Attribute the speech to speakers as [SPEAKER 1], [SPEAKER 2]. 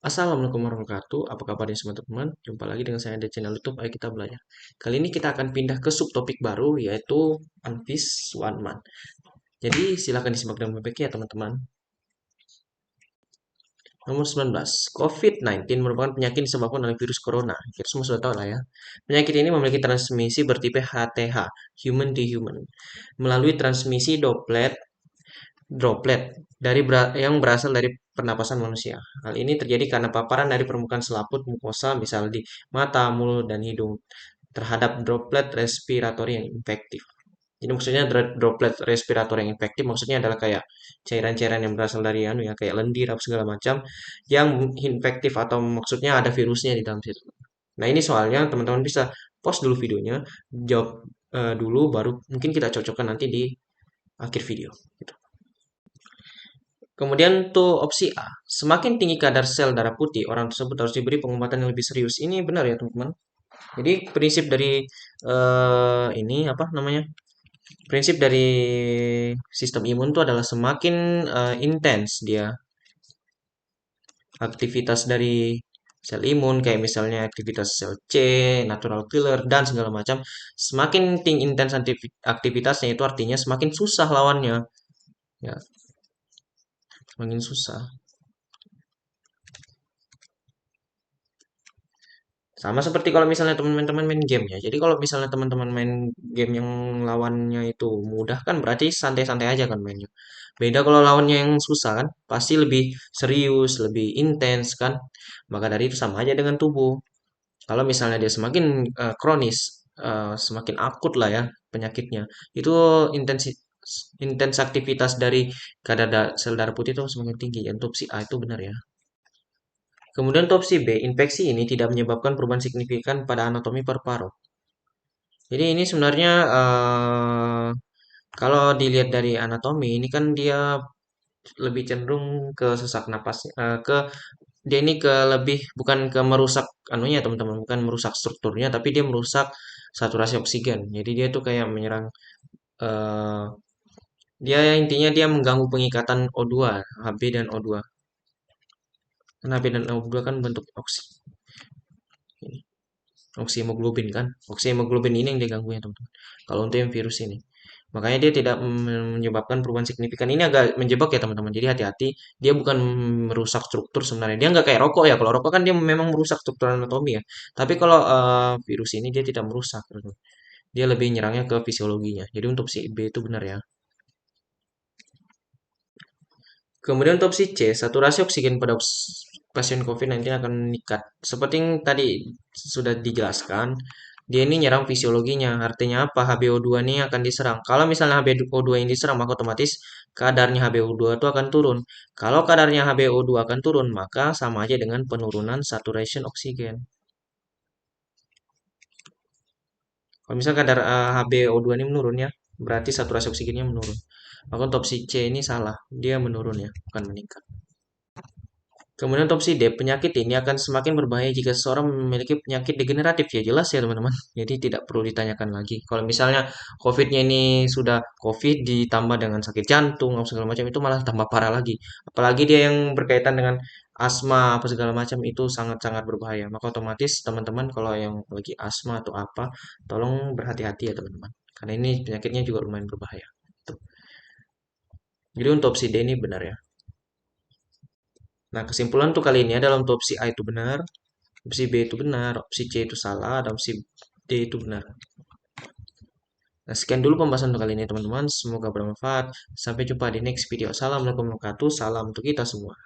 [SPEAKER 1] Assalamualaikum warahmatullahi wabarakatuh. Apa kabarnya semua teman-teman? Jumpa lagi dengan saya di channel YouTube Ayo Kita Belajar. Kali ini kita akan pindah ke subtopik baru yaitu One Piece One Man. Jadi silahkan disimak dengan baik ya teman-teman. Nomor 19. COVID-19 merupakan penyakit disebabkan oleh virus corona. Kita semua sudah tahu lah ya. Penyakit ini memiliki transmisi bertipe HTH, human to human, melalui transmisi droplet yang berasal dari pernapasan manusia. Hal ini terjadi karena paparan dari permukaan selaput mukosa, misal di mata, mulut, dan hidung, terhadap droplet respiratori yang infektif. Jadi maksudnya droplet respirator yang infektif maksudnya adalah kayak cairan-cairan yang berasal dari ya kayak lendir apa segala macam yang infektif atau maksudnya ada virusnya di dalam situ. Nah, ini soalnya teman-teman bisa pause dulu videonya, jawab dulu baru mungkin kita cocokkan nanti di akhir video gitu. Kemudian tuh opsi A, semakin tinggi kadar sel darah putih, orang tersebut harus diberi pengobatan yang lebih serius. Ini benar ya teman-teman. Jadi prinsip dari ini apa namanya? Prinsip dari sistem imun itu adalah semakin intens dia aktivitas dari sel imun kayak misalnya aktivitas sel C, natural killer dan segala macam, semakin tinggi intens aktivitasnya itu artinya semakin susah lawannya. Ya, semakin susah. Sama seperti kalau misalnya teman-teman main game ya. Jadi kalau misalnya teman-teman main game yang lawannya itu mudah kan berarti santai-santai aja kan mainnya. Beda kalau lawannya yang susah kan, pasti lebih serius, lebih intens kan. Maka dari itu sama aja dengan tubuh. Kalau misalnya dia semakin kronis, semakin akut lah ya penyakitnya, itu intensi intens aktivitas dari kadar sel darah putih itu semakin tinggi. Untuk si A itu benar ya. Kemudian opsi B, infeksi ini tidak menyebabkan perubahan signifikan pada anatomi paru-paru. Jadi ini sebenarnya kalau dilihat dari anatomi ini kan dia lebih cenderung ke sesak napas, ke dia ini ke lebih bukan ke merusak anunya teman-teman, bukan merusak strukturnya, tapi dia merusak saturasi oksigen. Jadi dia tuh kayak menyerang, eh, dia intinya dia mengganggu pengikatan O2, Hb dan O2. Karena Hb dan O2 kan bentuk oksihemoglobin kan. Oksihemoglobin ini yang diganggu ya teman-teman. Kalau untuk yang virus ini. Makanya dia tidak menyebabkan perubahan signifikan. Ini agak menjebak ya teman-teman. Jadi hati-hati. Dia bukan merusak struktur sebenarnya. Dia nggak kayak rokok ya. Kalau rokok kan dia memang merusak struktur anatomi ya. Tapi kalau virus ini dia tidak merusak. Teman-teman. Dia lebih nyerangnya ke fisiologinya. Jadi untuk si B itu benar ya. Kemudian untuk opsi C, saturasi oksigen pada pasien COVID-19 akan meningkat. Seperti yang tadi sudah dijelaskan, dia ini nyerang fisiologinya. Artinya apa? HbO2 ini akan diserang. Kalau misalnya HbO2 yang diserang, maka otomatis kadarnya HbO2 itu akan turun. Kalau kadarnya HbO2 akan turun, maka sama aja dengan penurunan saturation oksigen. Kalau misalnya kadar HbO2 ini menurun ya, berarti saturasi oksigennya menurun. Maka untuk opsi C ini salah, dia menurun ya, bukan meningkat. Kemudian opsi D, penyakit ini akan semakin berbahaya jika seseorang memiliki penyakit degeneratif. Ya jelas ya teman-teman. Jadi tidak perlu ditanyakan lagi. Kalau misalnya COVID-nya ini sudah COVID ditambah dengan sakit jantung atau segala macam itu malah tambah parah lagi. Apalagi dia yang berkaitan dengan asma apa segala macam itu sangat-sangat berbahaya. Maka otomatis teman-teman kalau yang lagi asma atau apa, tolong berhati-hati ya teman-teman. Karena ini penyakitnya juga lumayan berbahaya. Tuh. Jadi untuk opsi D ini benar ya. Nah, kesimpulan tuh kali ini adalah untuk opsi A itu benar, opsi B itu benar, opsi C itu salah, dan opsi D itu benar. Nah, sekian dulu pembahasan untuk kali ini teman-teman. Semoga bermanfaat. Sampai jumpa di next video. Assalamualaikum warahmatullahi wabarakatuh. Salam untuk kita semua.